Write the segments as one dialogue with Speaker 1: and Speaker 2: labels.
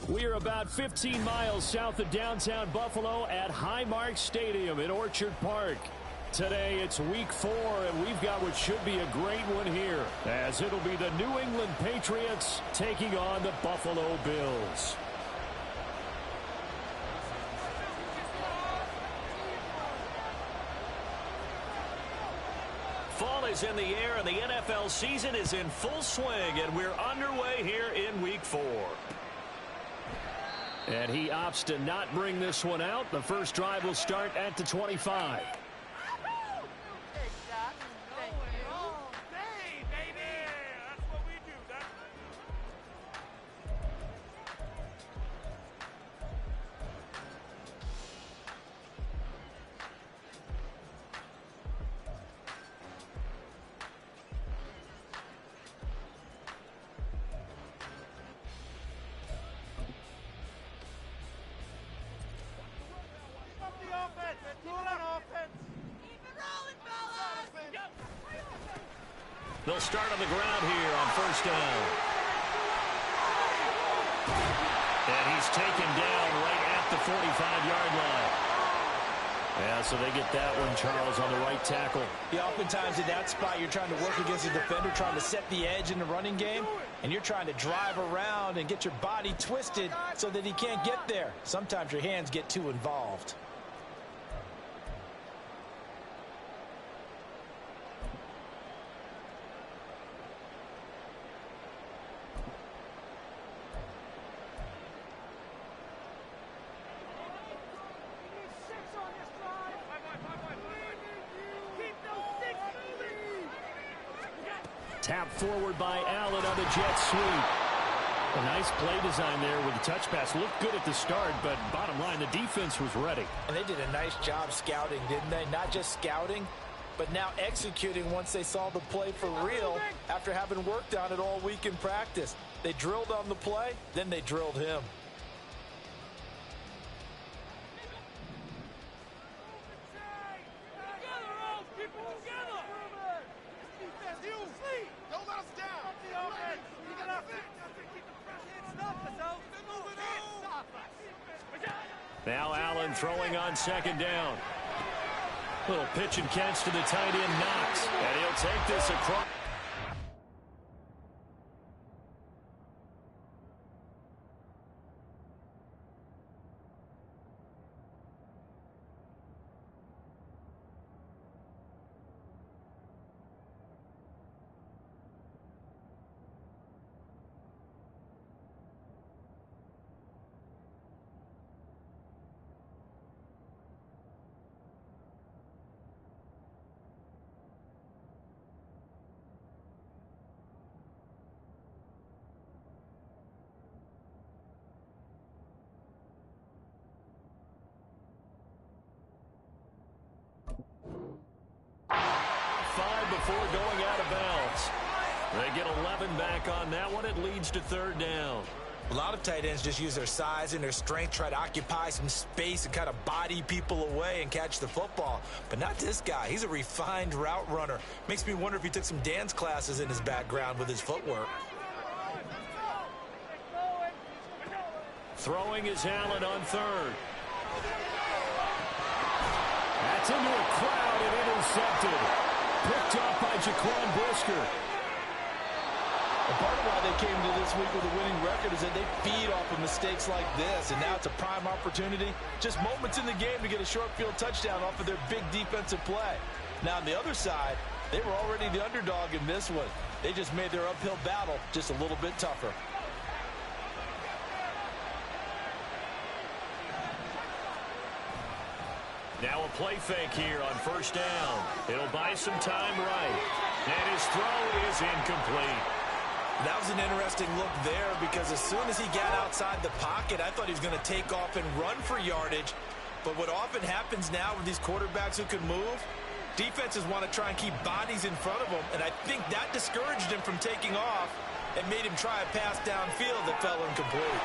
Speaker 1: We are about 15 miles south of downtown Buffalo at Highmark Stadium in Orchard Park. Today it's week 4, and we've got what should be a great one here, as it'll be the New England Patriots taking on the Buffalo Bills. Fall is in the air, and the NFL season is in full swing, and we're underway here in week 4. And he opts to not bring this one out. The first drive will start at the 25. They'll start on the ground here on first down. And he's taken down right at the 45-yard line. Yeah, so they get that one, Charles, on the right tackle.
Speaker 2: Yeah, oftentimes in that spot, you're trying to work against a defender, trying to set the edge in the running game, and you're trying to drive around and get your body twisted so that he can't get there. Sometimes your hands get too involved.
Speaker 1: Tap forward by Allen on the jet sweep. A nice play design there with the touch pass. Looked good at the start, but bottom line, the defense was ready.
Speaker 2: And they did a nice job scouting, didn't they? Not just scouting, but now executing once they saw the play for real after having worked on it all week in practice. They drilled on the play, then they drilled him.
Speaker 1: Now Allen throwing on second down. Little pitch and catch to the tight end, Knox. And he'll take this across. Before going out of bounds. They get 11 back on that one. It leads to third down.
Speaker 2: A lot of tight ends just use their size and their strength, try to occupy some space and kind of body people away and catch the football. But not this guy. He's a refined route runner. Makes me wonder if he took some dance classes in his background with his footwork.
Speaker 1: Throwing is Allen on third. That's into a crowd and intercepted. Picked off by Jaquan Brisker.
Speaker 3: And part of why they came to this week with a winning record is that they feed off of mistakes like this, and now it's a prime opportunity. Just moments in the game to get a short field touchdown off of their big defensive play. Now on the other side, they were already the underdog in this one. They just made their uphill battle just a little bit tougher.
Speaker 1: Now a play fake here on first down. It'll buy some time right. And his throw is incomplete.
Speaker 2: That was an interesting look there because as soon as he got outside the pocket, I thought he was going to take off and run for yardage. But what often happens now with these quarterbacks who can move, defenses want to try and keep bodies in front of them, and I think that discouraged him from taking off and made him try a pass downfield that fell incomplete.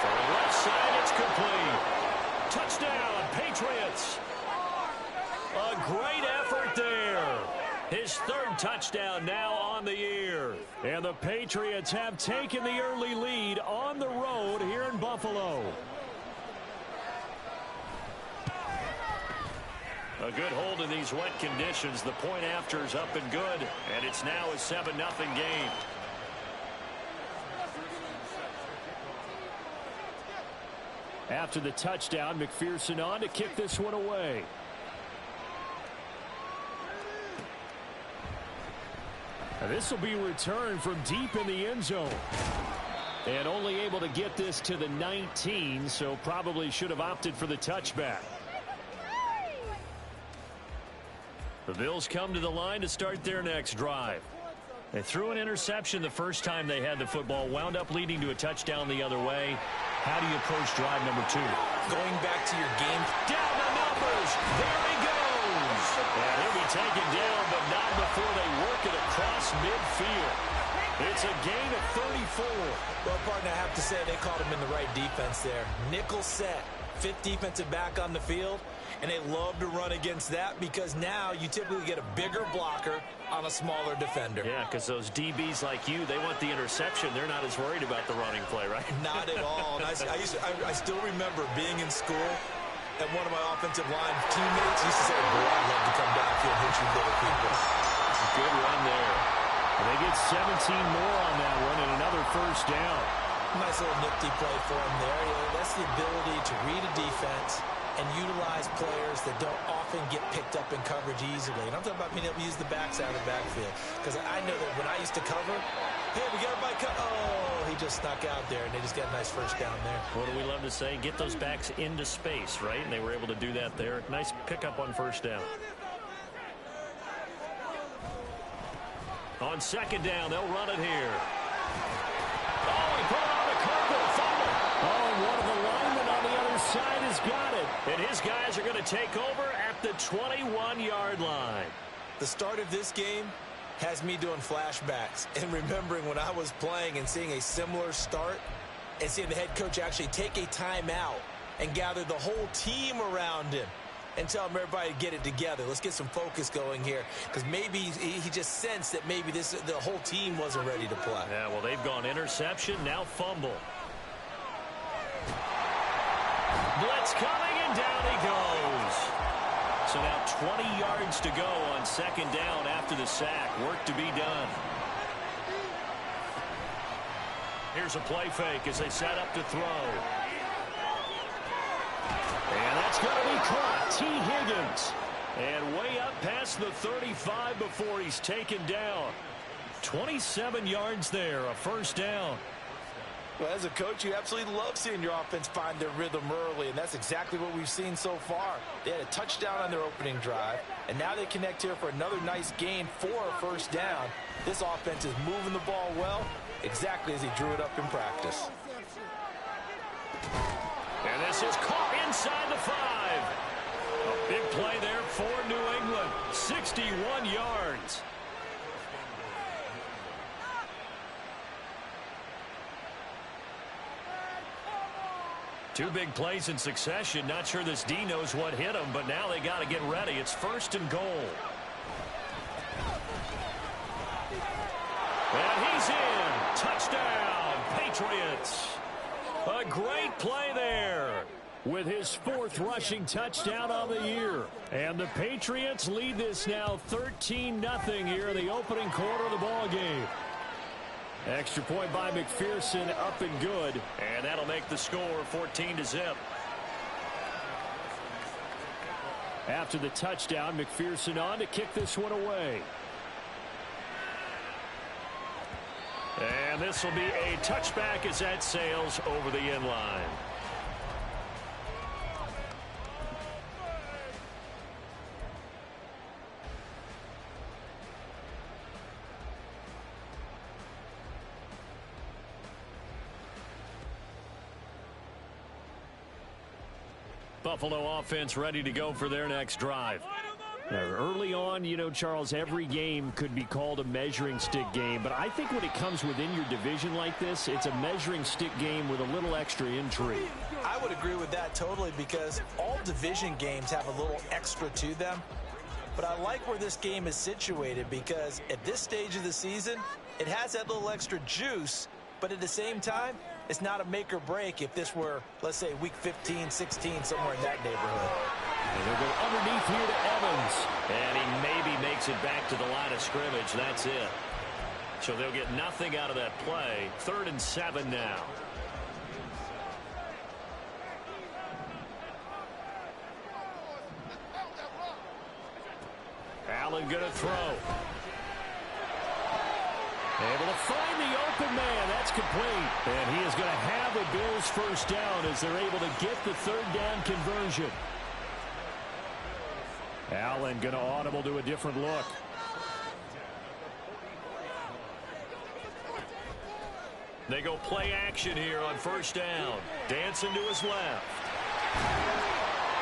Speaker 1: For the left side, it's complete. Touchdown, Patriots. A great effort there. His third touchdown now on the year. And the Patriots have taken the early lead on the road here in Buffalo. A good hold in these wet conditions. The point after is up and good. And it's now a 7-0 game. After the touchdown, McPherson on to kick this one away. This will be returned from deep in the end zone. And only able to get this to the 19, so probably should have opted for the touchback. The Bills come to the line to start their next drive. They threw an interception the first time they had the football, wound up leading to a touchdown the other way. How do you approach drive number 2?
Speaker 2: Going back to your game.
Speaker 1: Down the numbers. There he goes. And he'll be taken down, but not before they work it across midfield. It's a gain of 34.
Speaker 2: Well, partner, I have to say they caught him in the right defense there. Nickel set, 5th defensive back on the field, and they love to run against that because now you typically get a bigger blocker on a smaller defender.
Speaker 1: Yeah, because those DBs like you, they want the interception. They're not as worried about the running play, right?
Speaker 2: Not at all. And I still remember being in school, and one of my offensive line teammates used to say, boy, I'd love to come down here and hit you little people.
Speaker 1: Good run there. And they get 17 more on that one and another first down.
Speaker 2: Nice little nifty play for him there. That's the ability to read a defense and utilize players that don't often get picked up in coverage easily. And I'm talking about being able to use the backside of the backfield. Because I know that when I used to cover, hey, we got a bike. Oh, he just snuck out there, and they just got a nice first down there.
Speaker 1: What do we love to say? Get those backs into space, right? And they were able to do that there. Nice pickup on first down. On second down, they'll run it here. Oh, he put it on the carpet. Fumble. Oh, and one of the linemen on the other side has got it. And his guys are going to take over at the 21-yard line.
Speaker 2: The start of this game has me doing flashbacks and remembering when I was playing and seeing a similar start and seeing the head coach actually take a timeout and gather the whole team around him and tell him everybody to get it together. Let's get some focus going here because maybe he just sensed that maybe the whole team wasn't ready to play.
Speaker 1: Yeah, well, they've gone interception, now fumble. Blitz coming, and down he goes. So now 20 yards to go on second down after the sack. Work to be done. Here's a play fake as they set up to throw. And that's going to be caught. T. Higgins. And way up past the 35 before he's taken down. 27 yards there, a first down.
Speaker 2: Well, as a coach, you absolutely love seeing your offense find their rhythm early, and that's exactly what we've seen so far. They had a touchdown on their opening drive, and now they connect here for another nice gain for a first down. This offense is moving the ball well, exactly as he drew it up in practice.
Speaker 1: And this is caught inside the 5. A big play there for New England. 61 yards. Two big plays in succession. Not sure this D knows what hit him, but now they got to get ready. It's first and goal. And he's in. Touchdown, Patriots. A great play there with his 4th rushing touchdown on the year. And the Patriots lead this now 13-0 here in the opening quarter of the ball game. Extra point by McPherson, up and good. And that'll make the score 14-0. After the touchdown, McPherson on to kick this one away. And this will be a touchback as that sails over the end line. Buffalo offense ready to go for their next drive. Early on, you know, Charles, every game could be called a measuring stick game, but I think when it comes within your division like this, it's a measuring stick game with a little extra intrigue.
Speaker 2: I would agree with that totally because all division games have a little extra to them. but I like where this game is situated because at this stage of the season, it has that little extra juice, but at the same time, it's not a make or break if this were, let's say, week 15, 16, somewhere in that neighborhood.
Speaker 1: And they'll go underneath here to Evans. And he maybe makes it back to the line of scrimmage. That's it. So they'll get nothing out of that play. 3rd and 7 now. Allen going to throw. Able to find the open man. That's complete. And he is going to have the Bills first down as they're able to get the 3rd down conversion. Allen going to audible to a different look. They go play action here on 1st down. Dancing to his left.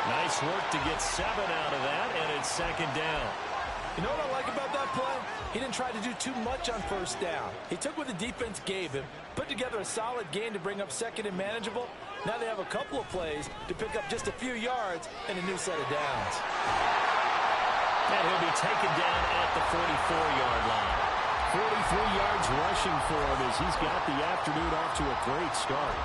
Speaker 1: Nice work to get 7 out of that, and it's 2nd down.
Speaker 2: You know what I like about that play? He didn't try to do too much on 1st down. He took what the defense gave him, put together a solid game to bring up 2nd and manageable. Now they have a couple of plays to pick up just a few yards and a new set of downs.
Speaker 1: And he'll be taken down at the 44-yard line. 43 yards rushing for him as he's got the afternoon off to a great start.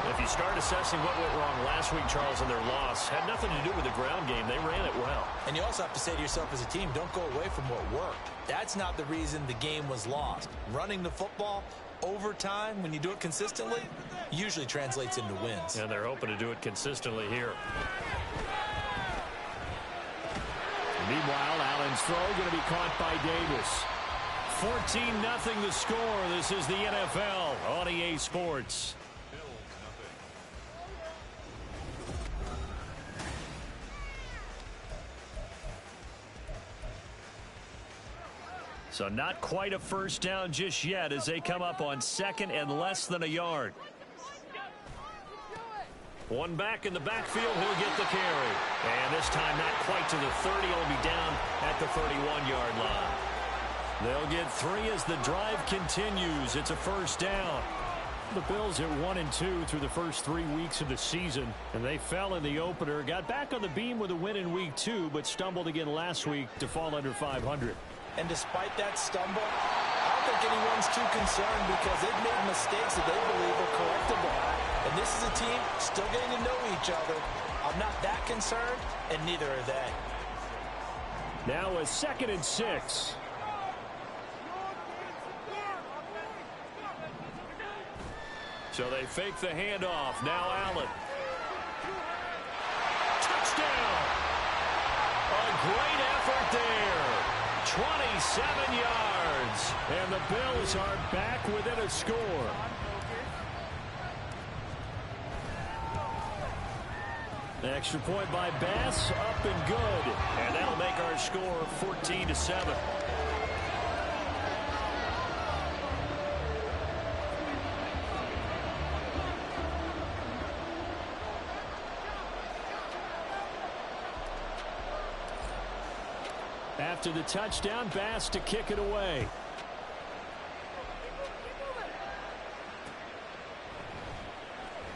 Speaker 1: If you start assessing what went wrong last week, Charles, in their loss, had nothing to do with the ground game. They ran it well.
Speaker 2: And you also have to say to yourself as a team, don't go away from what worked. That's not the reason the game was lost. Running the football over time, when you do it consistently, usually translates into wins.
Speaker 1: And they're hoping to do it consistently here. Meanwhile, Allen's throw going to be caught by Davis. 14-0 the score. This is the NFL on EA Sports. So not quite a first down just yet as they come up on 2nd and less than a yard. One back in the backfield, he'll get the carry. And this time not quite to the 30, he'll be down at the 31-yard line. They'll get 3 as the drive continues. It's a 1st down. The Bills at 1-2 through the first 3 weeks of the season, and they fell in the opener. Got back on the beam with a win in week 2, but stumbled again last week to fall under 500.
Speaker 2: And despite that stumble, I don't think anyone's too concerned because they've made mistakes that they believe are correctable. And this is a team still getting to know each other. I'm not that concerned, and neither are they.
Speaker 1: Now a 2nd and 6. So they fake the handoff. Now Allen. Touchdown! A great effort there. 27 yards. And the Bills are back within a score. The extra point by Bass, up and good. And that'll make our score 14-7. After the touchdown, Bass to kick it away.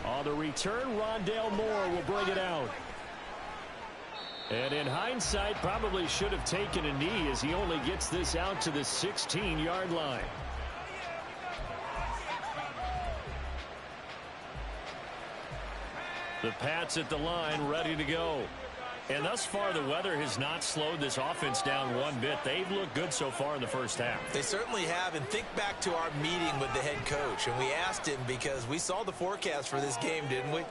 Speaker 1: On the return, Rondale Moore will bring it out. And in hindsight, probably should have taken a knee as he only gets this out to the 16-yard line. The Pats at the line, ready to go. And thus far, the weather has not slowed this offense down one bit. They've looked good so far in the first half.
Speaker 2: They certainly have. And think back to our meeting with the head coach. And we asked him because we saw the forecast for this game, didn't we?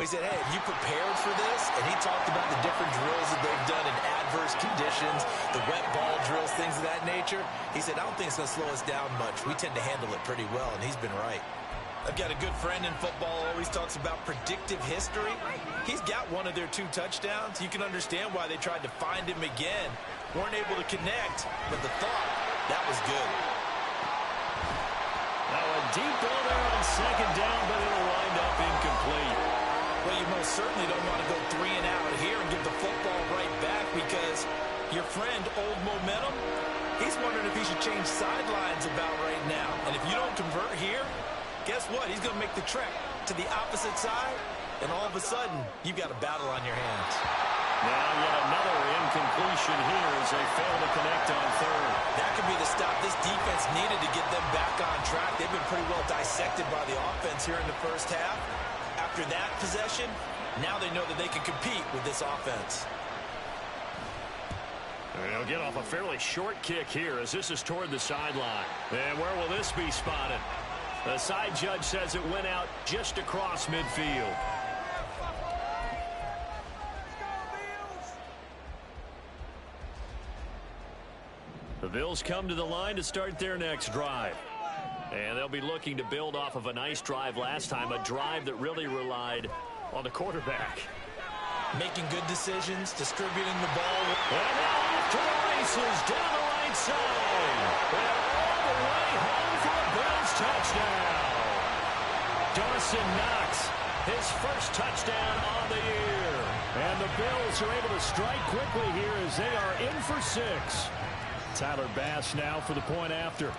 Speaker 2: We said, hey, have you prepared for this? And he talked about the different drills that they've done in adverse conditions, the wet ball drills, things of that nature. He said, I don't think it's going to slow us down much. We tend to handle it pretty well, and he's been right. I've got a good friend in football, always talks about predictive history. He's got one of their 2 touchdowns. You can understand why they tried to find him again. Weren't able to connect, but the thought, that was good.
Speaker 1: Now a deep ball there on 2nd down, but it'll wind up incomplete.
Speaker 2: Well, you most certainly don't want to go 3 and out here and give the football right back because your friend, Old Momentum, he's wondering if he should change sidelines about right now. And if you don't convert here, guess what? He's going to make the trek to the opposite side, and all of a sudden, you've got a battle on your hands.
Speaker 1: Now yet another incompletion here as they fail to connect on third.
Speaker 2: That could be the stop this defense needed to get them back on track. They've been pretty well dissected by the offense here in the first half. After that possession, now they know that they can compete with this offense.
Speaker 1: They'll get off a fairly short kick here as this is toward the sideline. And where will this be spotted? The side judge says it went out just across midfield. The Bills come to the line to start their next drive. And they'll be looking to build off of a nice drive last time, a drive that really relied on the quarterback.
Speaker 2: Making good decisions, distributing the ball.
Speaker 1: And now off to the races down the right side. And all the way home for a Bills touchdown. Dawson Knox, his first touchdown on the year. And the Bills are able to strike quickly here as they are in for 6. Tyler Bass now for the point after.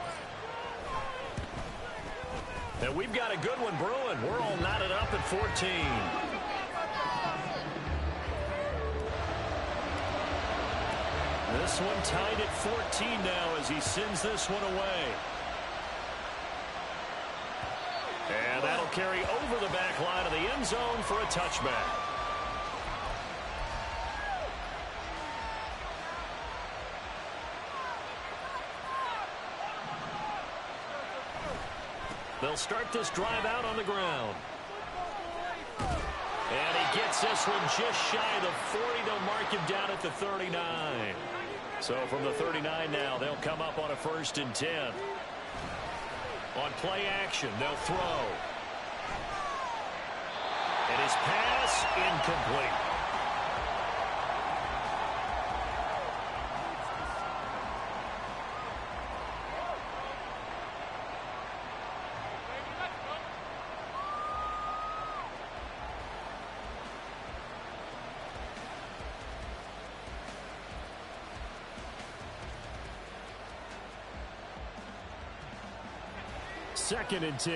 Speaker 1: And we've got a good one brewing. We're all knotted up at 14. This one tied at 14 now as he sends this one away. And that'll carry over the back line of the end zone for a touchback. They'll start this drive out on the ground. And he gets this one just shy of the 40. They'll mark him down at the 39. So from the 39 now, they'll come up on a 1st and 10. On play action, they'll throw. And his pass incomplete. Second and 10.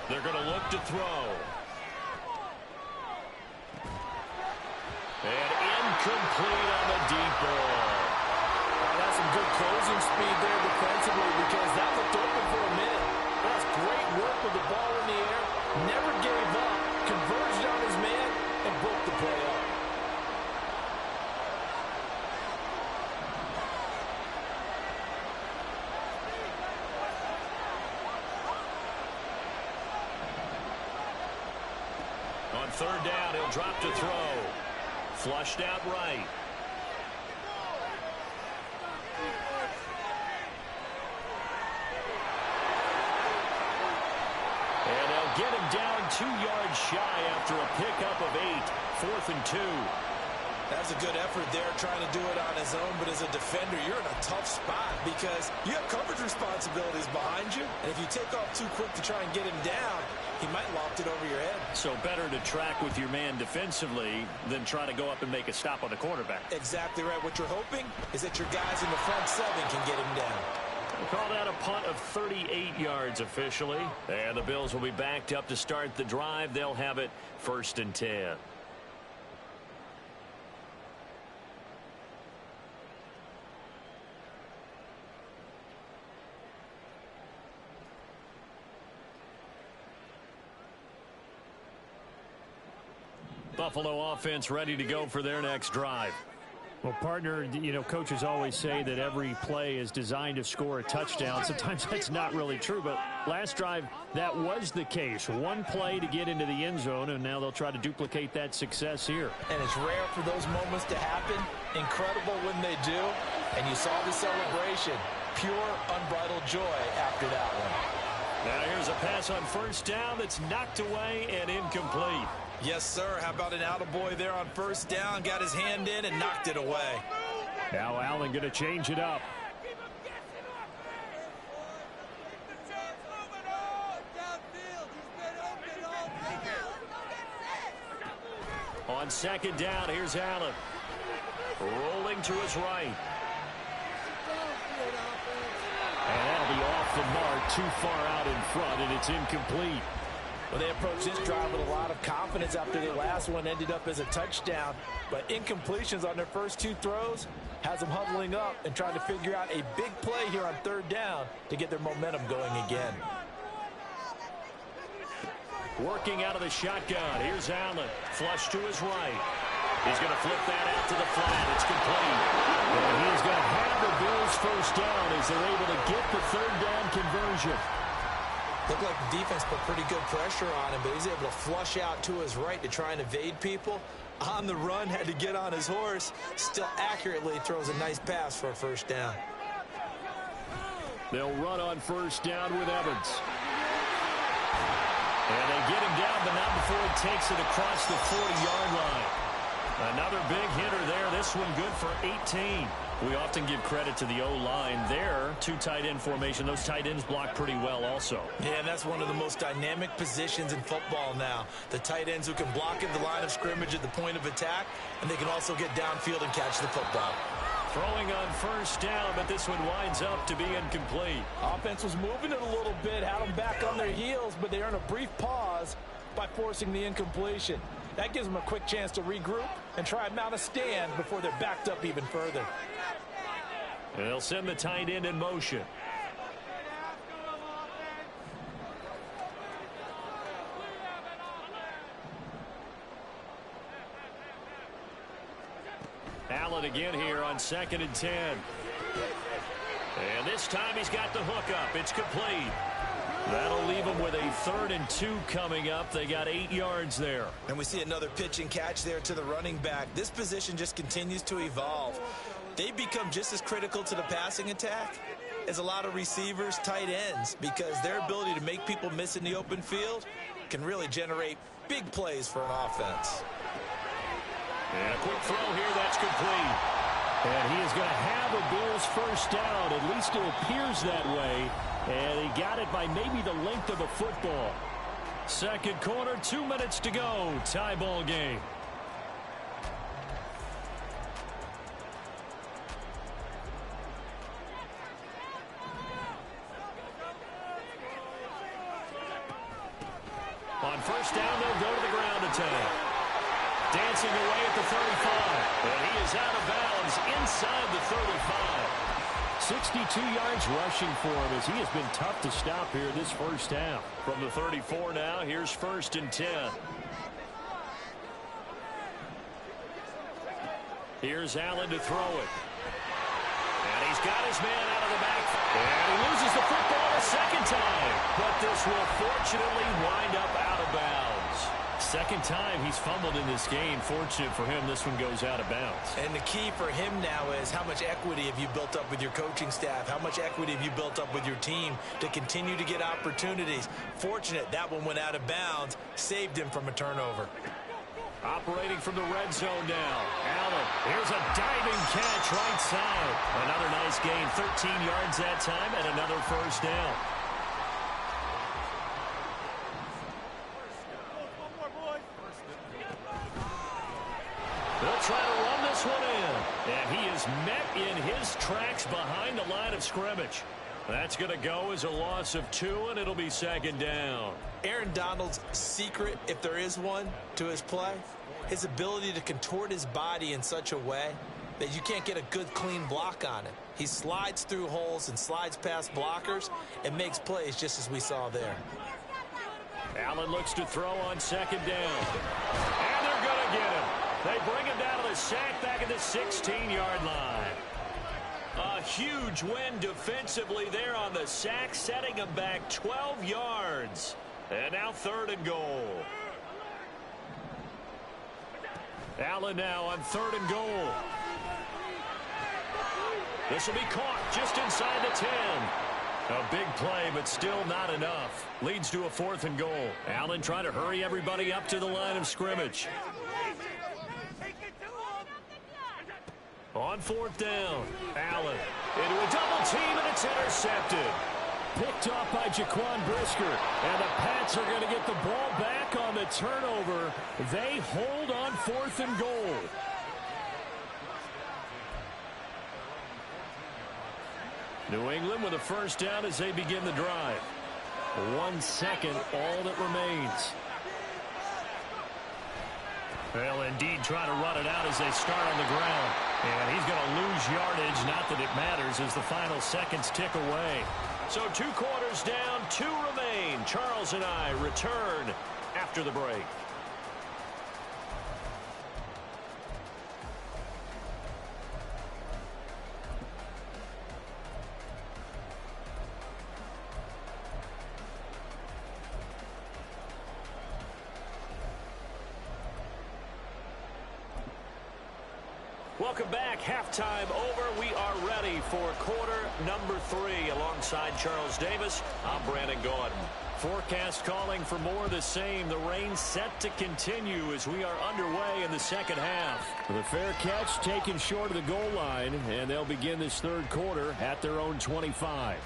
Speaker 1: They're going to look to throw. And incomplete on the deep ball.
Speaker 3: That's some good closing speed there defensively because that looked open for a minute. That's great work with the ball in the air. Never gave up. Converged on his man and broke the play up.
Speaker 1: Third down, he'll drop to throw. Flushed out right. And they'll get him down 2 yards shy after a pickup of 8. 4th and 2.
Speaker 2: That's a good effort there, trying to do it on his own, but as a defender, you're in a tough spot because you have coverage responsibilities behind you, and if you take off too quick to try and get him down, he might loft it over your head. So
Speaker 1: better to track with your man defensively than try to go up and make a stop on the quarterback.
Speaker 2: Exactly right. What you're hoping is that your guys in the front 7 can get him down.
Speaker 1: We'll call that a punt of 38 yards officially. And the Bills will be backed up to start the drive. They'll have it 1st and 10. Buffalo offense ready to go for their next drive. Well, partner, you know, coaches always say that every play is designed to score a touchdown. Sometimes that's not really true, but last drive, that was the case. One play to get into the end zone, and now they'll try to duplicate that success here.
Speaker 3: And it's rare for those moments to happen. Incredible when they do. And you saw the celebration. Pure, unbridled joy after that one.
Speaker 1: Now here's a pass on 1st down that's knocked away and incomplete.
Speaker 2: Yes, sir. How about an attaboy there on 1st down? Got his hand in and knocked it away.
Speaker 1: Now Allen going to change it up. On 2nd down, here's Allen. Rolling to his right. And that'll be off the mark, too far out in front, and it's incomplete.
Speaker 3: Well, they approached this drive with a lot of confidence after their last one ended up as a touchdown. But incompletions on their first 2 throws has them huddling up and trying to figure out a big play here on 3rd down to get their momentum going again.
Speaker 1: Working out of the shotgun. Here's Allen. Flush to his right. He's going to flip that out to the flat. It's complete. And he's going to have the Bills first down as they're able to get the 3rd down conversion.
Speaker 2: Looked like the defense put pretty good pressure on him, but he's able to flush out to his right to try and evade people. On the run, had to get on his horse. Still accurately throws a nice pass for a first down.
Speaker 1: They'll run on first down with Evans. And they get him down, but not before he takes it across the 40-yard line. Another big hitter there. This one good for 18. We often give credit to the O-line there. 2 tight end formation. Those tight ends block pretty well also.
Speaker 2: Yeah, and that's one of the most dynamic positions in football now. The tight ends who can block at the line of scrimmage at the point of attack, and they can also get downfield and catch the football.
Speaker 1: Throwing on first down, but this one winds up to be incomplete.
Speaker 3: Offense was moving it a little bit, had them back on their heels, but they earn a brief pause by forcing the incompletion. That gives them a quick chance to regroup and try and mount a stand before they're backed up even further.
Speaker 1: And they'll send the tight end in motion. Allen again here on 2nd and 10. And this time he's got the hook up. It's complete. That'll leave them with a 3rd and 2 coming up. They got 8 yards there.
Speaker 2: And we see another pitch and catch there to the running back. This position just continues to evolve. They become just as critical to the passing attack as a lot of receivers, tight ends, because their ability to make people miss in the open field can really generate big plays for an offense.
Speaker 1: And a quick throw here, that's complete. And he is going to have a Bills first down. At least it appears that way. And he got it by maybe the length of a football. 2nd quarter, 2 minutes to go. Tie ball game. On first down, they'll go to the ground attack. Dancing away at the 35. And he is out of bounds inside the 35. 62 yards rushing for him as he has been tough to stop here this first half. From the 34 now, here's 1st and 10. Here's Allen to throw it. And he's got his man out of the back. And he loses the football a 2nd time. But this will fortunately wind up out of bounds. 2nd time he's fumbled in this game. Fortunate for him, this one goes out of bounds.
Speaker 2: And the key for him now is how much equity have you built up with your coaching staff? How much equity have you built up with your team to continue to get opportunities? Fortunate that one went out of bounds, saved him from a turnover.
Speaker 1: Operating from the red zone now. Allen, here's a diving catch right side. Another nice gain, 13 yards that time, and another first down. They'll try to run this one in. And he is met in his tracks behind the line of scrimmage. That's going to go as a loss of 2, and it'll be 2nd down.
Speaker 2: Aaron Donald's secret, if there is one, to his play, his ability to contort his body in such a way that you can't get a good, clean block on it. He slides through holes and slides past blockers and makes plays just as we saw there.
Speaker 1: Allen looks to throw on 2nd down. And they're going to get him. They bring him down to the sack back at the 16-yard line. A huge win defensively there on the sack, setting him back 12 yards. And now 3rd and goal. Allen now on 3rd and goal. This will be caught just inside the 10. A big play, but still not enough. Leads to a 4th and goal. Allen trying to hurry everybody up to the line of scrimmage. On 4th down, Allen into a double team, and it's intercepted. Picked off by Jaquan Brisker, and the Pats are going to get the ball back on the turnover. They hold on 4th and goal. New England with a first down as they begin the drive. 1 second, all that remains. They'll indeed try to run it out as they start on the ground. And he's going to lose yardage. Not that it matters as the final seconds tick away. So 2 quarters down, 2 remain. Charles and I return after the break. Welcome back. Halftime over. We are ready for quarter number 3. Alongside Charles Davis, I'm Brandon Gaudin. Forecast calling for more of the same. The rain set to continue as we are underway in the second half. The fair catch taken short of the goal line, and they'll begin this third quarter at their own 25.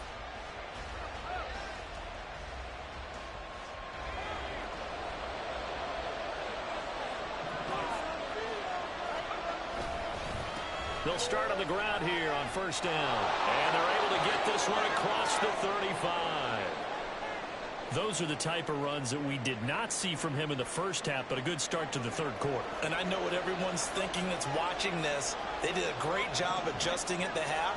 Speaker 1: They'll start on the ground here on first down. And they're able to get this one across the 35. Those are the type of runs that we did not see from him in the first half, but a good start to the third quarter.
Speaker 2: And I know what everyone's thinking that's watching this. They did a great job adjusting at the half.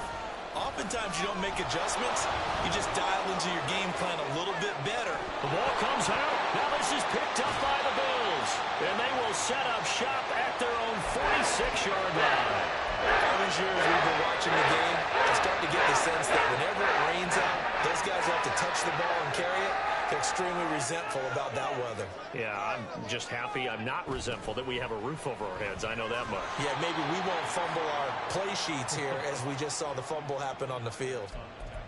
Speaker 2: Oftentimes you don't make adjustments. You just dial into your game plan a little bit better.
Speaker 1: The ball comes out. Now this is picked up by the Bills. And they will set up shop at their own 46-yard line.
Speaker 2: All these years we've been watching the game, I start to get the sense that whenever it rains out, those guys have to touch the ball and carry it. They're extremely resentful about that weather.
Speaker 1: Yeah, I'm just happy I'm not resentful that we have a roof over our heads. I know that much.
Speaker 2: Yeah, maybe we won't fumble our play sheets here as we just saw the fumble happen on the field.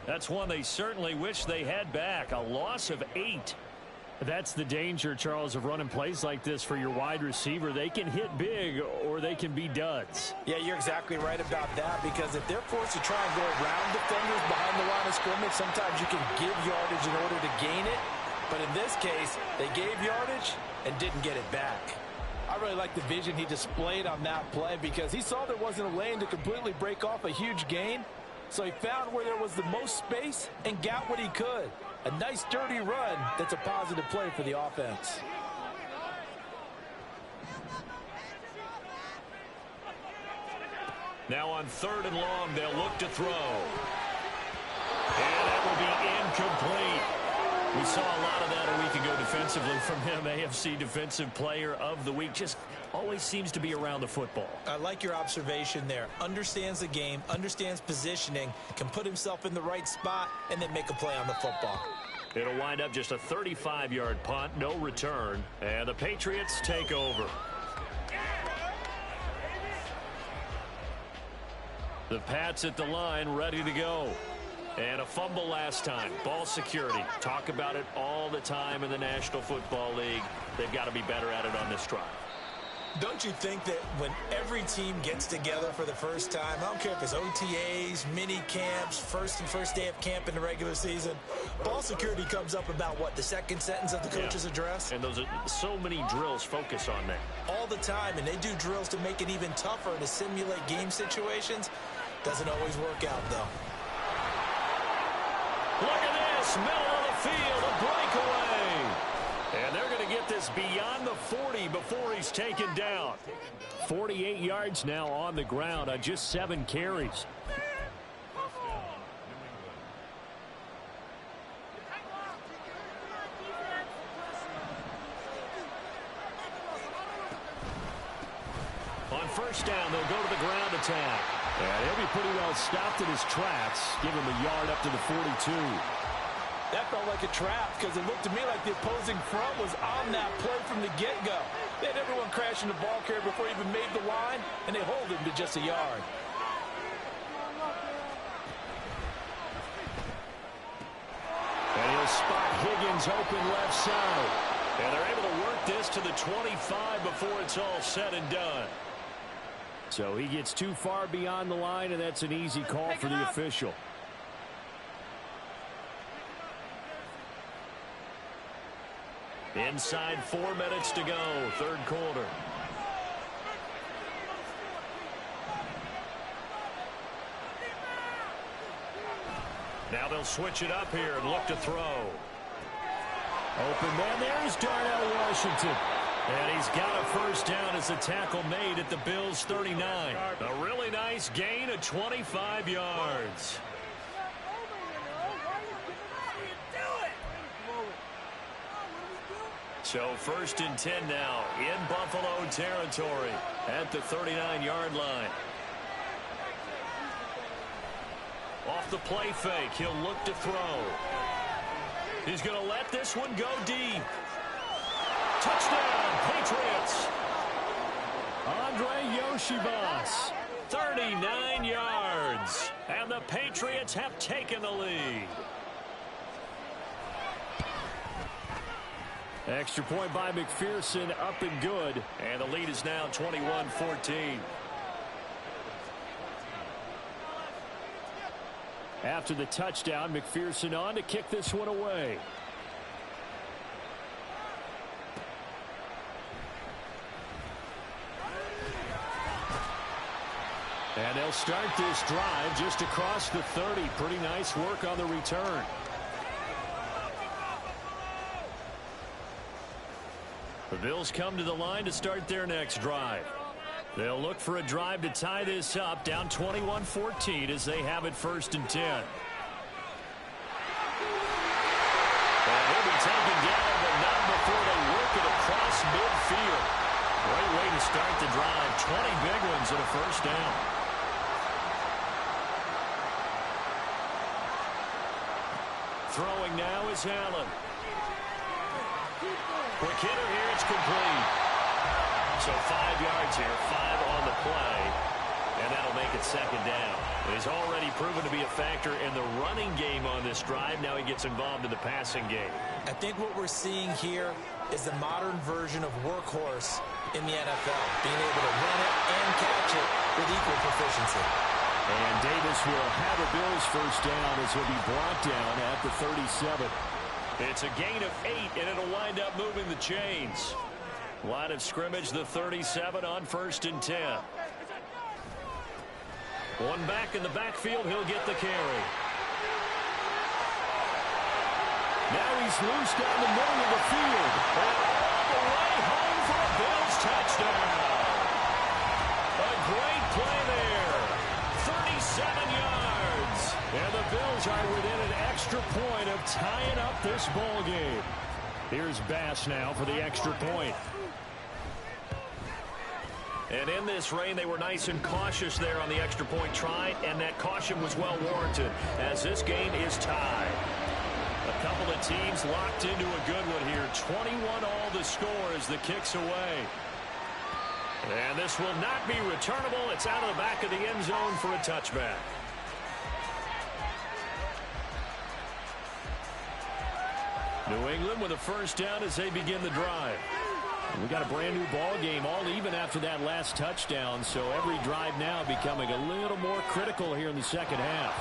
Speaker 1: That's one they certainly wish they had back. A loss of 8. That's the danger, Charles, of running plays like this for your wide receiver. They can hit big or they can be duds.
Speaker 3: Yeah, you're exactly right about that, because if they're forced to try and go around defenders behind the line of scrimmage, sometimes you can give yardage in order to gain it. But in this case, they gave yardage and didn't get it back. I really like the vision he displayed on that play, because he saw there wasn't a lane to completely break off a huge gain. So he found where there was the most space and got what he could. A nice dirty run that's a positive play for the offense.
Speaker 1: Now on 3rd and long, they'll look to throw. And that will be incomplete. We saw a lot of that a week ago defensively from him. AFC Defensive Player of the Week. Just always seems to be around the football.
Speaker 2: I like your observation there. Understands the game, understands positioning, can put himself in the right spot, and then make a play on the football.
Speaker 1: It'll wind up just a 35-yard punt, no return, and the Patriots take over. The Pats at the line, ready to go. And a fumble last time. Ball security. Talk about it all the time in the National Football League. They've got to be better at it on this drive.
Speaker 2: Don't you think that when every team gets together for the first time, I don't care if it's OTAs, mini camps, first day of camp in the regular season, ball security comes up about what, the second sentence of the coach's address?
Speaker 1: And those are so many drills focus on that.
Speaker 2: All the time, and they do drills to make it even tougher to simulate game situations. Doesn't always work out, though.
Speaker 1: Look at this, middle of the field, a breakaway. And they're going to get this beyond the 40 before he's taken down. 48 yards now on the ground on just 7 carries. On first down, they'll go to the ground attack. And he'll be pretty well stopped in his tracks. Give him a yard up to the 42.
Speaker 3: That felt like a trap, because it looked to me like the opposing front was on that play from the get-go. They had everyone crashing the ball carrier before he even made the line, and they hold him to just a yard.
Speaker 1: And he'll spot Higgins open left side. And they're able to work this to the 25 before it's all said and done. So he gets too far beyond the line, and that's an easy call for the official. Inside 4 minutes to go, third quarter. Now they'll switch it up here and look to throw. Open man, there's Darnell Washington. And he's got a first down as the tackle made at the Bills' 39. A really nice gain of 25 yards. So 1st and 10 now in Buffalo territory at the 39-yard line. Off the play fake, he'll look to throw. He's going to let this one go deep. Touchdown, Patriots. Andre Yoshibas, 39 yards. And the Patriots have taken the lead. Extra point by McPherson, up and good. And the lead is now 21-14. After the touchdown, McPherson on to kick this one away. And they'll start this drive just across the 30. Pretty nice work on the return. The Bills come to the line to start their next drive. They'll look for a drive to tie this up, down 21-14 as they have it 1st and 10. And he'll be taken down, but not before they work it across midfield. Great way to start the drive. 20 big ones and a first down. Throwing now is Allen. Quick hitter here, it's complete. So 5 yards here, 5 on the play, and that'll make it 2nd down. He's already proven to be a factor in the running game on this drive. Now he gets involved in the passing game.
Speaker 2: I think what we're seeing here is the modern version of workhorse in the NFL, being able to run it and catch it with equal proficiency.
Speaker 1: And Davis will have a Bills first down as he'll be brought down at the 37. It's a gain of 8, and it'll wind up moving the chains. Line of scrimmage, the 37 on 1st and 10. One back in the backfield, he'll get the carry. Now he's loose down the middle of the field. And all the way home for a Bills touchdown. A great play there. 37 yards. And the Bills are within an extra point of tying up this ball game. Here's Bass now for the extra point. And in this rain, they were nice and cautious there on the extra point try, and that caution was well warranted as this game is tied. A couple of teams locked into a good one here. 21 all the score as the kick's away. And this will not be returnable. It's out of the back of the end zone for a touchback. New England with a first down as they begin the drive. We got a brand new ball game, all even after that last touchdown, so every drive now becoming a little more critical here in the second half.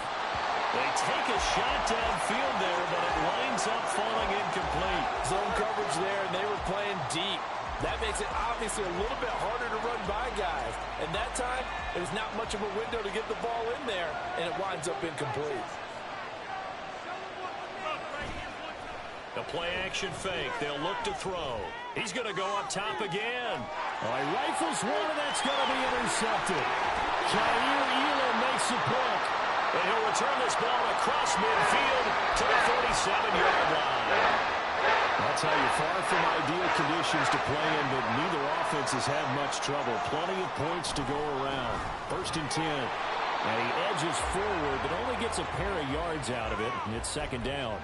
Speaker 1: They take a shot downfield there, but it winds up falling incomplete.
Speaker 3: Zone coverage there, and they were playing deep. That makes it obviously a little bit harder to run by guys. And that time, it was not much of a window to get the ball in there, and it winds up incomplete.
Speaker 1: The play-action fake. They'll look to throw. He's going to go up top again. He rifles one, and that's going to be intercepted. Jair Elam makes a pick. And he'll return this ball across midfield to the 47-yard line. I'll tell you, far from ideal conditions to play in, but neither offense has had much trouble. Plenty of points to go around. 1st and 10. And he edges forward, but only gets a pair of yards out of it, and it's 2nd down.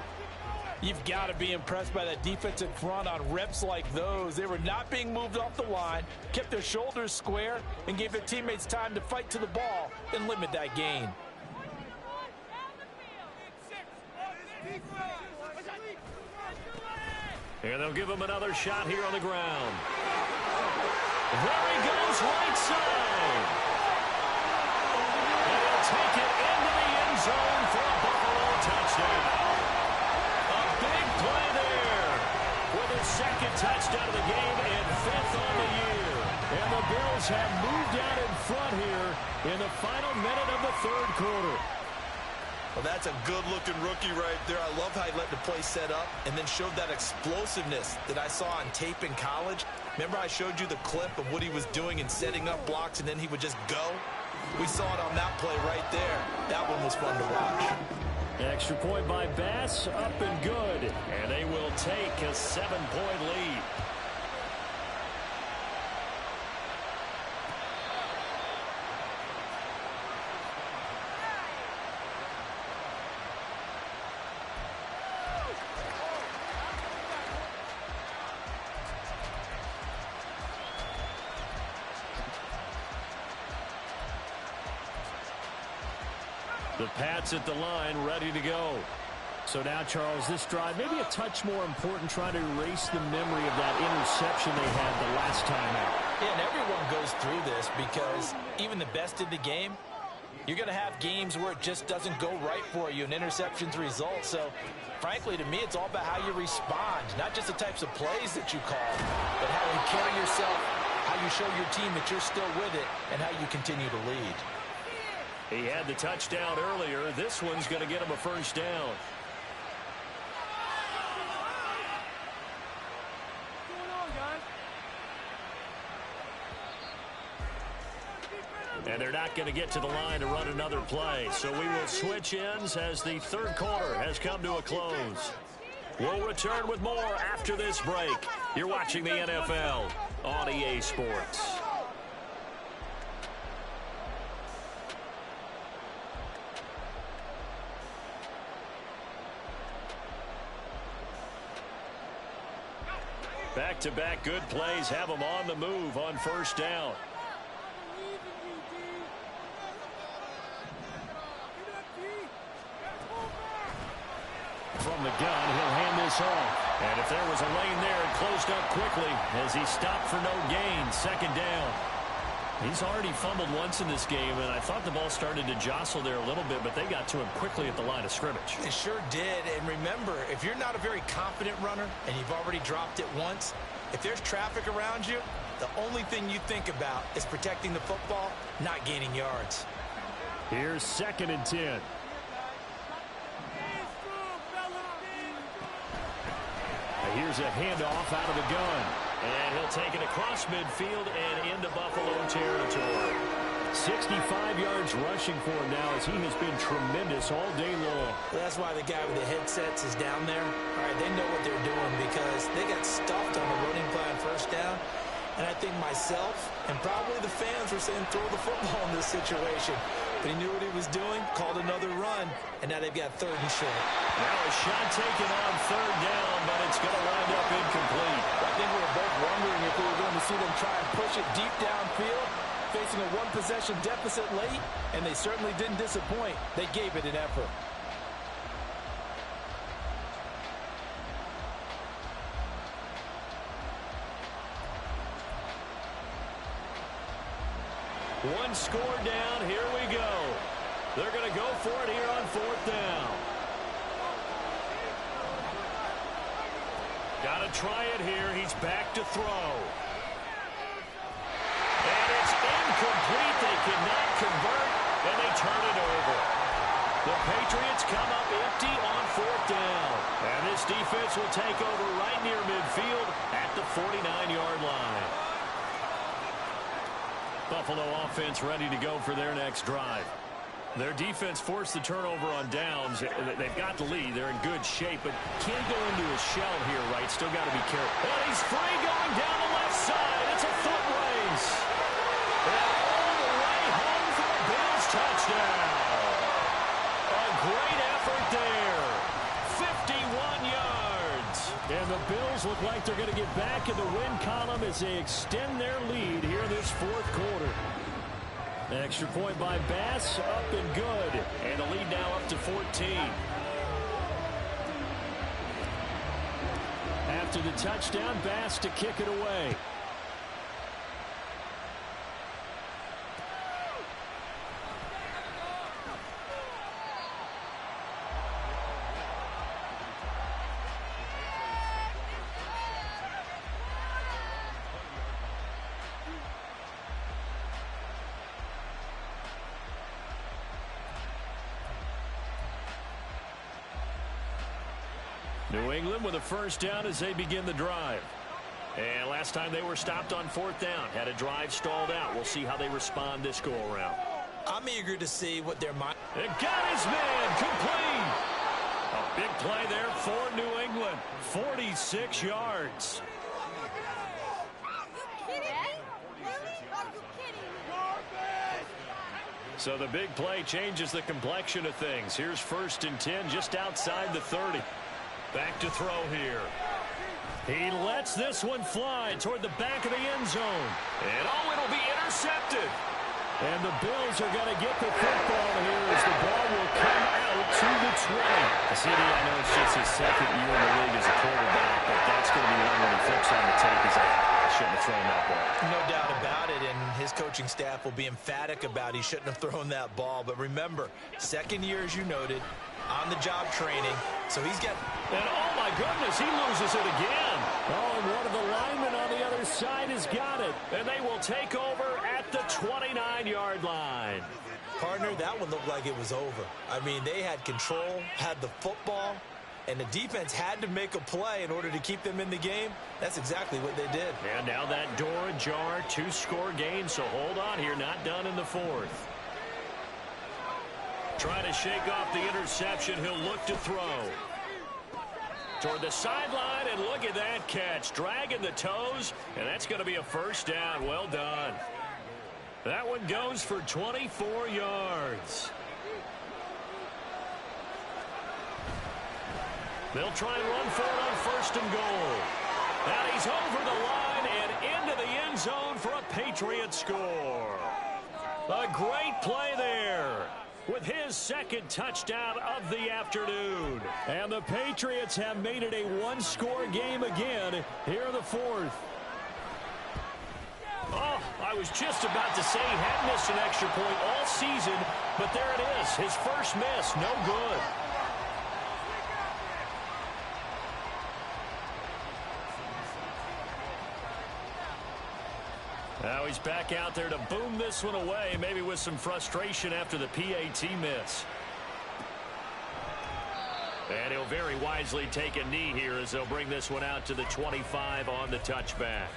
Speaker 3: You've got to be impressed by that defensive front on reps like those. They were not being moved off the line, kept their shoulders square, and gave their teammates time to fight to the ball and limit that gain.
Speaker 1: And they'll give him another shot here on the ground. There he goes, right side. And he'll take it into the end zone for a Buffalo touchdown. Big play there with his 2nd touchdown of the game and 5th on the year. And the Bills have moved out in front here in the final minute of the 3rd quarter.
Speaker 2: Well, that's a good-looking rookie right there. I love how he let the play set up and then showed that explosiveness that I saw on tape in college. Remember I showed you the clip of what he was doing and setting up blocks, and then he would just go? We saw it on that play right there. That one was fun to watch.
Speaker 1: Extra point by Bass, up and good. And they will take a 7-point lead. The Pats at the line, ready to go. So now, Charles, this drive, maybe a touch more important, trying to erase the memory of that interception they had the last time out.
Speaker 2: Yeah, and everyone goes through this because even the best in the game, you're going to have games where it just doesn't go right for you, and interceptions result. So, frankly, to me, it's all about how you respond, not just the types of plays that you call, but how you carry yourself, how you show your team that you're still with it, and how you continue to lead.
Speaker 1: He had the touchdown earlier. This one's going to get him a first down. And they're not going to get to the line to run another play. So we will switch ends as the third quarter has come to a close. We'll return with more after this break. You're watching the NFL on EA Sports. Back-to-back good plays have them on the move on first down. From the gun, he'll hand this off. And if there was a lane there, it closed up quickly as he stopped for no gain. Second down. He's already fumbled once in this game, and I thought the ball started to jostle there a little bit, but they got to him quickly at the line of scrimmage.
Speaker 2: It sure did. And remember, if you're not a very confident runner and you've already dropped it once, if there's traffic around you, the only thing you think about is protecting the football, not gaining yards.
Speaker 1: Here's 2nd and 10. Here's a handoff out of the gun. And he'll take it across midfield and into Buffalo territory. 65 yards rushing for him now as he has been tremendous all day long.
Speaker 2: That's why the guy with the headsets is down there. All right, they know what they're doing because they got stuffed on the running play on first down. And I think myself and probably the fans were saying throw the football in this situation. But he knew what he was doing, called another run, and now they've got 3rd and short.
Speaker 1: Now a shot taken on 3rd down, but it's going to wind up incomplete.
Speaker 3: I think we were both wondering if we were going to see them try and push it deep downfield, facing a one-possession deficit late, and they certainly didn't disappoint. They gave it an effort.
Speaker 1: One score down. Here we go. They're going to go for it here on 4th down. Got to try it here. He's back to throw. And it's incomplete. They cannot convert, and they turn it over. The Patriots come up empty on 4th down. And this defense will take over right near midfield at the 49-yard line. Buffalo offense ready to go for their next drive. Their defense forced the turnover on downs. They've got the lead. They're in good shape, but can't go into a shell here, right? Still got to be careful. And he's free going down the left side. It's a foot race. And all the way home for a Bills touchdown. A great effort there. 51 yards. And the Bills look like they're going to get back in the win column as they extend their lead here this 4th quarter. Extra point by Bass, up and good. And the lead now up to 14. After the touchdown, Bass to kick it away. New England with a first down as they begin the drive. And last time they were stopped on fourth down. Had a drive stalled out. We'll see how they respond this go-around.
Speaker 2: I'm eager to see what their mind...
Speaker 1: It got his man complete. A big play there for New England. 46 yards. So the big play changes the complexion of things. Here's 1st and 10 just outside the 30. Back to throw here. He lets this one fly toward the back of the end zone. And it'll be intercepted. And the Bills are going to get the football here as the ball will come out to the 20. CD, I know it's just his second year in the league as a quarterback, but that's going to be one when he flips on the tape. He's like, I shouldn't have thrown that ball.
Speaker 2: No doubt about it, and his coaching staff will be emphatic about he shouldn't have thrown that ball. But remember, second year, as you noted, on-the-job training, so he's got...
Speaker 1: And oh my goodness, he loses it again. Oh, and one of the linemen on the other side has got it. And they will take over at the 29-yard line.
Speaker 2: Partner, that one looked like it was over. I mean, they had control, had the football, and the defense had to make a play in order to keep them in the game. That's exactly what they did.
Speaker 1: And now that door ajar, 2-score game, so hold on here, not done in the 4th. Trying to shake off the interception. He'll look to throw. Toward the sideline, and look at that catch. Dragging the toes, and that's going to be a first down. Well done. That one goes for 24 yards. They'll try and run for it on 1st and goal. And he's over the line and into the end zone for a Patriots score. A great play there with his second touchdown of the afternoon. And the Patriots have made it a 1-score game again here in the 4th. Oh, I was just about to say he had missed an extra point all season, but there it is. His first miss, no good. Now he's back out there to boom this one away, maybe with some frustration after the PAT miss. And he'll very wisely take a knee here as they'll bring this one out to the 25 on the touchback.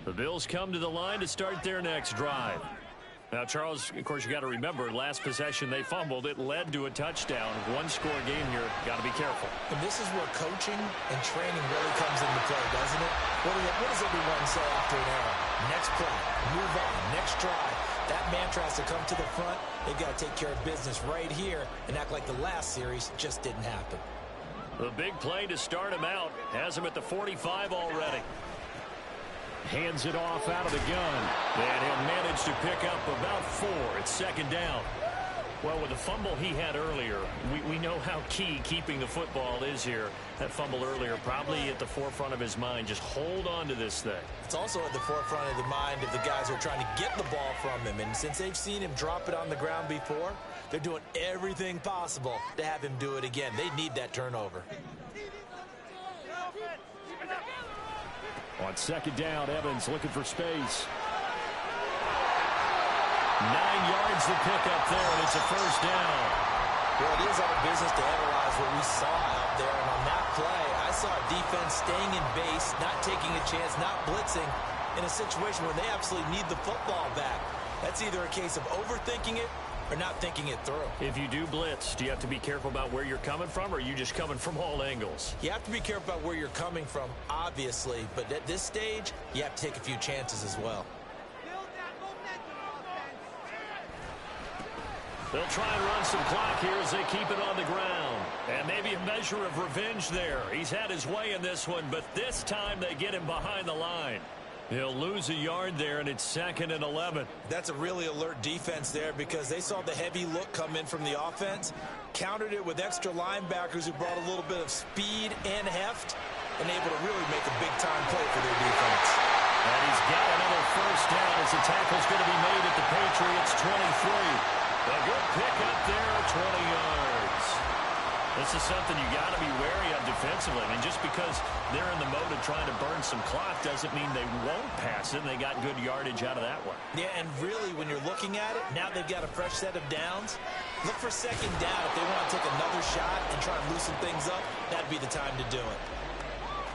Speaker 1: The Bills come to the line to start their next drive. Now, Charles, of course, you got to remember, last possession they fumbled. It led to a touchdown. 1-score game here. Got to be careful.
Speaker 2: And this is where coaching and training really comes into play, doesn't it? What does everyone say after an error? Next play, move on, next drive. That mantra has to come to the front. They've got to take care of business right here and act like the last series just didn't happen.
Speaker 1: The big play to start him out has him at the 45 already. Hands it off out of the gun. And he'll manage to pick up about 4. It's 2nd down. Well, with the fumble he had earlier, we know how key keeping the football is here. That fumble earlier probably at the forefront of his mind. Just hold on to this thing.
Speaker 2: It's also at the forefront of the mind of the guys who are trying to get the ball from him. And since they've seen him drop it on the ground before, they're doing everything possible to have him do it again. They need that turnover.
Speaker 1: On 2nd down, Evans looking for space. 9 yards to pick up there, and it's a first down.
Speaker 2: Well, it is our business to analyze what we saw out there. And on that play, I saw a defense staying in base, not taking a chance, not blitzing, in a situation where they absolutely need the football back. That's either a case of overthinking it or not thinking it through.
Speaker 1: If you do blitz, do you have to be careful about where you're coming from, or are you just coming from all angles?
Speaker 2: You have to be careful about where you're coming from, obviously, but at this stage, you have to take a few chances as well.
Speaker 1: They'll try and run some clock here as they keep it on the ground. And maybe a measure of revenge there. He's had his way in this one, but this time they get him behind the line. He'll lose a yard there, and it's 2nd and 11.
Speaker 2: That's a really alert defense there because they saw the heavy look come in from the offense, countered it with extra linebackers who brought a little bit of speed and heft, and able to really make a big-time play for their defense.
Speaker 1: And he's got another first down as the tackle's going to be made at the Patriots' 23. A good pick up there, 20 yards. This is something you got to be wary of defensively. I mean, just because they're in the mode of trying to burn some clock doesn't mean they won't pass it. They got good yardage out of that one.
Speaker 2: Yeah, and really, when you're looking at it, now they've got a fresh set of downs. Look for second down. If they want to take another shot and try and loosen things up, that'd be the time to do it.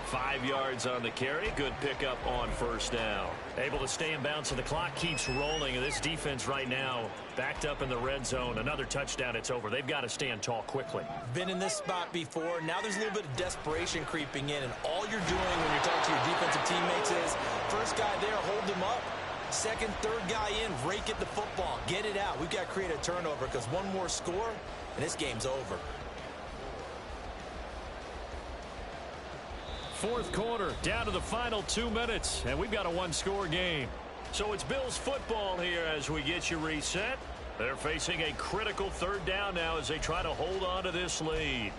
Speaker 1: 5 yards on the carry. Good pickup on first down. Able to stay in bounds, so the clock keeps rolling. And this defense right now backed up in the red zone. Another touchdown, it's over. They've got to stand tall quickly.
Speaker 2: Been in this spot before. Now there's a little bit of desperation creeping in. And all you're doing when you're talking to your defensive teammates is, first guy there, hold him up. Second, third guy in, rake at the football. Get it out. We've got to create a turnover because one more score, and this game's over.
Speaker 1: Fourth quarter, down to the final 2 minutes, and we've got a one-score game. So it's Bills football here as we get you reset. They're facing a critical third down now as they try to hold on to this lead.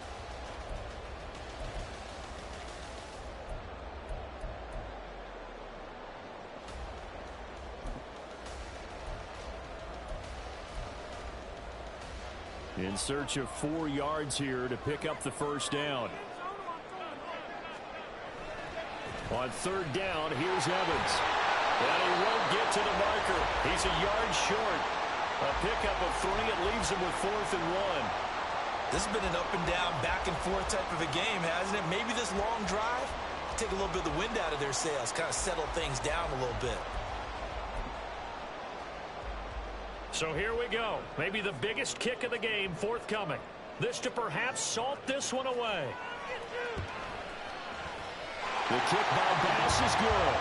Speaker 1: In search of 4 yards here to pick up the first down. On third down, here's Evans. And he won't get to the marker. He's a yard short. A pickup of 3. It leaves him with 4th and 1.
Speaker 2: This has been an up and down, back and forth type of a game, hasn't it? Maybe this long drive, take a little bit of the wind out of their sails, kind of settle things down a little bit.
Speaker 1: So here we go. Maybe the biggest kick of the game forthcoming. This to perhaps salt this one away. The kick by Bass is good.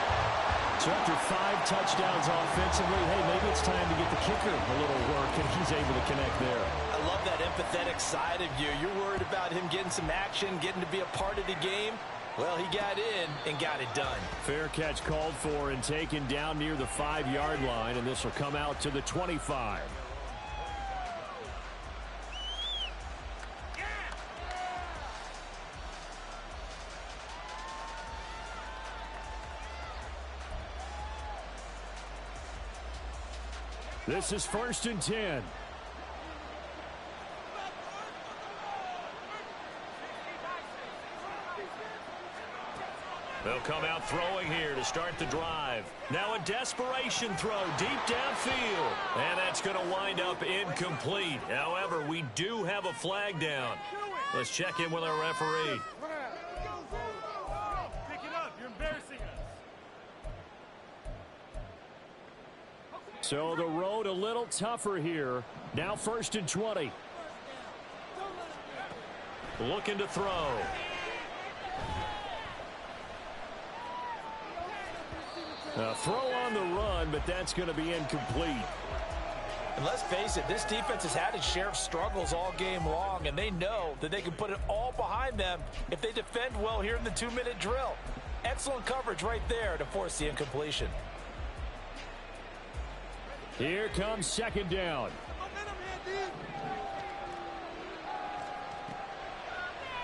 Speaker 1: So after 5 touchdowns offensively, hey, maybe it's time to get the kicker a little work, and he's able to connect there.
Speaker 2: I love that empathetic side of you. You're worried about him getting some action, getting to be a part of the game. Well, he got in and got it done.
Speaker 1: Fair catch called for and taken down near the 5-yard line, and this will come out to the 25. This is 1st and 10. They'll come out throwing here to start the drive. Now a desperation throw deep downfield. And that's going to wind up incomplete. However, we do have a flag down. Let's check in with our referee.
Speaker 4: Pick it up. You're embarrassing us.
Speaker 1: So the road a little tougher here. Now 1st and 20. Looking to throw. A throw on the run, but that's going to be incomplete.
Speaker 2: And let's face it, this defense has had its share of struggles all game long, and they know that they can put it all behind them if they defend well here in the 2-minute drill. Excellent coverage right there to force the incompletion.
Speaker 1: Here comes 2nd down.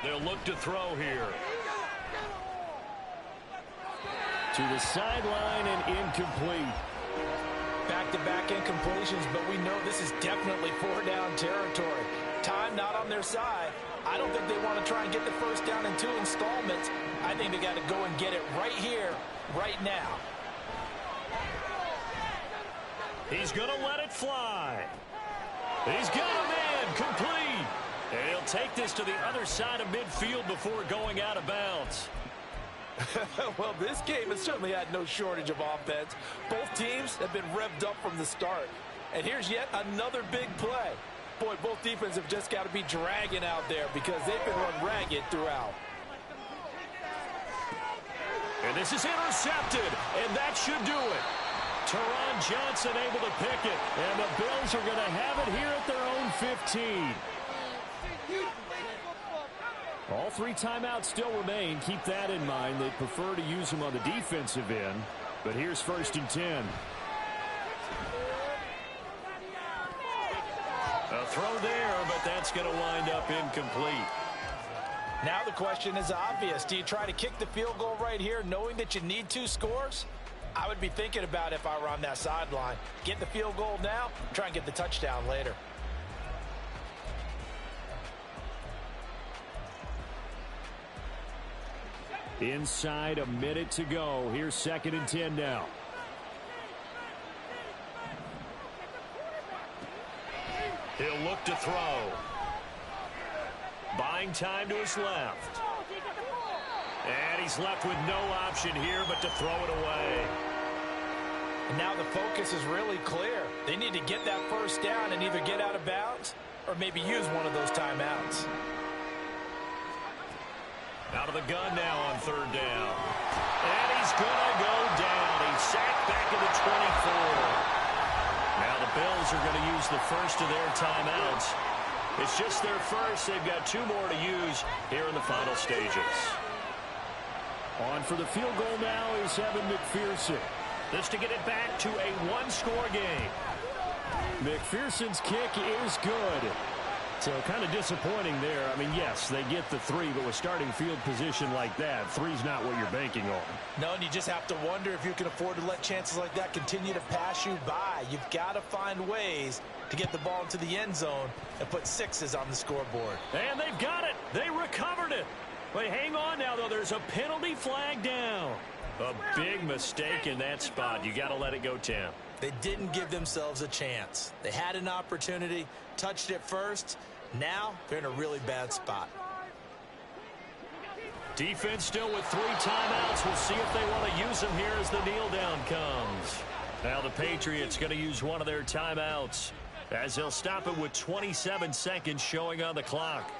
Speaker 1: They'll look to throw here. To the sideline and incomplete.
Speaker 2: Back-to-back incompletions, but we know this is definitely 4-down territory. Time not on their side. I don't think they want to try and get the first down in 2 installments. I think they got to go and get it right here, right now.
Speaker 1: He's going to let it fly. He's got a man complete. And he'll take this to the other side of midfield before going out of bounds.
Speaker 2: Well, this game has certainly had no shortage of offense. Both teams have been revved up from the start. And here's yet another big play. Boy, both defenses have just got to be dragging out there because they've been run ragged throughout.
Speaker 1: And this is intercepted, and that should do it. Teron Johnson able to pick it, and the Bills are going to have it here at their own 15. All 3 timeouts still remain. Keep that in mind. They prefer to use them on the defensive end. But here's 1st and 10. A throw there, but that's going to wind up incomplete.
Speaker 2: Now the question is obvious. Do you try to kick the field goal right here knowing that you need 2 scores? I would be thinking about it if I were on that sideline. Get the field goal now, try and get the touchdown later.
Speaker 1: Inside a minute to go. Here's 2nd and 10 now. He'll look to throw. Buying time to his left. And he's left with no option here but to throw it away.
Speaker 2: And now the focus is really clear. They need to get that first down and either get out of bounds or maybe use one of those timeouts.
Speaker 1: Out of the gun now on 3rd down. And he's going to go down. He's sacked back at the 24. Now the Bills are going to use the first of their timeouts. It's just their first. They've got 2 more to use here in the final stages. On for the field goal now is Evan McPherson. This to get it back to a 1-score game. McPherson's kick is good. So kind of disappointing there. I mean, yes, they get the 3, but with starting field position like that, 3's not what you're banking on.
Speaker 2: No, and you just have to wonder if you can afford to let chances like that continue to pass you by. You've got to find ways to get the ball into the end zone and put 6s on the scoreboard.
Speaker 1: And they've got it. They recovered it. But hang on now, though. There's a penalty flag down. A big mistake in that spot. You got to let it go, Tim.
Speaker 2: They didn't give themselves a chance. They had an opportunity, touched it first. Now they're in a really bad spot.
Speaker 1: Defense still with 3 timeouts. We'll see if they want to use them here as the kneel down comes. Now the Patriots going to use one of their timeouts as they'll stop it with 27 seconds showing on the clock.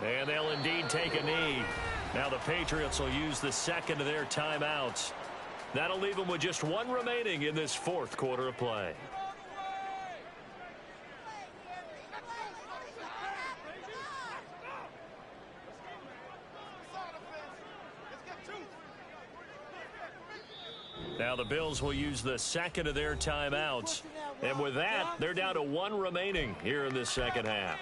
Speaker 1: And they'll indeed take a knee. Now the Patriots will use the 2nd of their timeouts. That'll leave them with just 1 remaining in this 4th quarter of play. Now the Bills will use the 2nd of their timeouts. And with that, they're down to 1 remaining here in this 2nd half.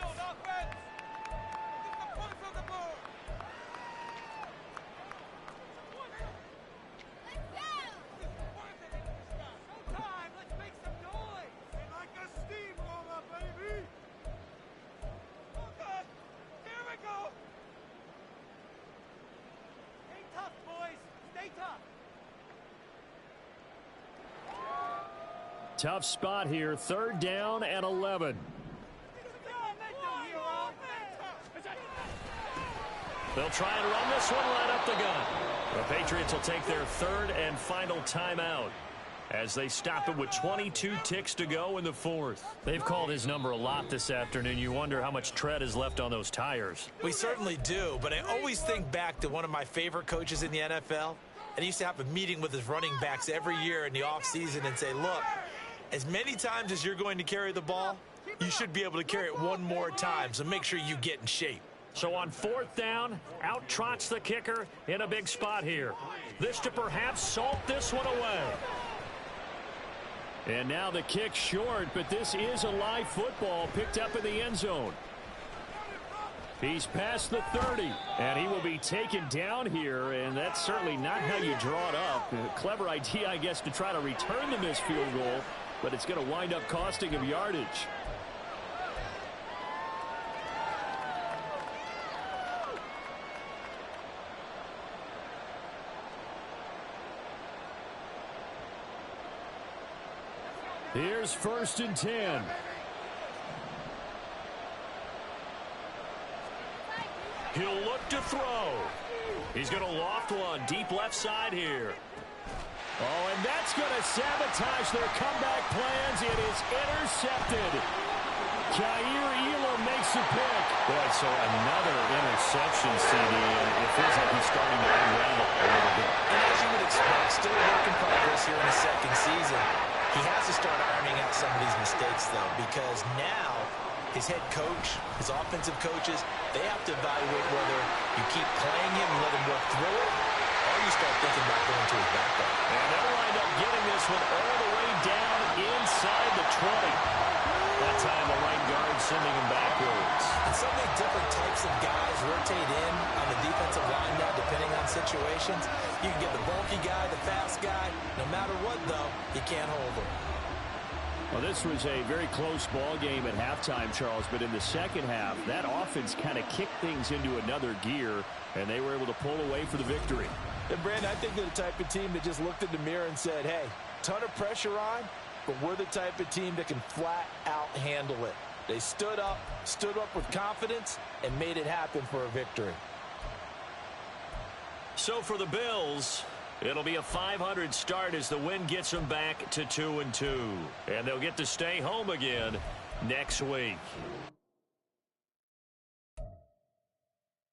Speaker 1: Tough spot here. 3rd down and 11. They'll try and run this one right up the gun. The Patriots will take their 3rd and final timeout as they stop it with 22 ticks to go in the 4th. They've called his number a lot this afternoon. You wonder how much tread is left on those tires.
Speaker 2: We certainly do, but I always think back to one of my favorite coaches in the NFL. And he used to have a meeting with his running backs every year in the offseason and say, look, as many times as you're going to carry the ball, you should be able to carry it 1 more time, so make sure you get in shape.
Speaker 1: So on 4th down, out trots the kicker in a big spot here. This to perhaps salt this one away. And now the kick short, but this is a live football picked up in the end zone. He's past the 30, and he will be taken down here, and that's certainly not how you draw it up. A clever idea, I guess, to try to return the missed field goal, but it's going to wind up costing him yardage. Here's 1st and 10. He'll look to throw. He's going to loft one deep left side here. Oh, and that's going to sabotage their comeback plans. It is intercepted. TayyRaw makes a pick. Boy, so another interception, CD, and it feels like he's starting to unravel a little bit.
Speaker 2: And as you would expect, still a work in progress here in the 2nd season. He has to start ironing out some of these mistakes, though, because now his head coach, his offensive coaches, they have to evaluate whether you keep playing him and let him work through it, or you start thinking about going to his backup.
Speaker 1: And they'll wind up getting this one all the way down inside the 20. That time the right guard sending him backwards.
Speaker 2: And so many different types of guys rotate in on the defensive line now, depending on situations. You can get the bulky guy, the fast guy. No matter what, though, you can't hold him.
Speaker 1: Well, this was a very close ball game at halftime, Charles, but in the second half, that offense kind of kicked things into another gear, and they were able to pull away for the victory.
Speaker 3: And, Brandon, I think they're the type of team that just looked in the mirror and said, hey, ton of pressure on, but we're the type of team that can flat out handle it. They stood up with confidence, and made it happen for a victory.
Speaker 1: So for the Bills, it'll be a .500 start as the win gets them back to 2-2. And they'll get to stay home again next week.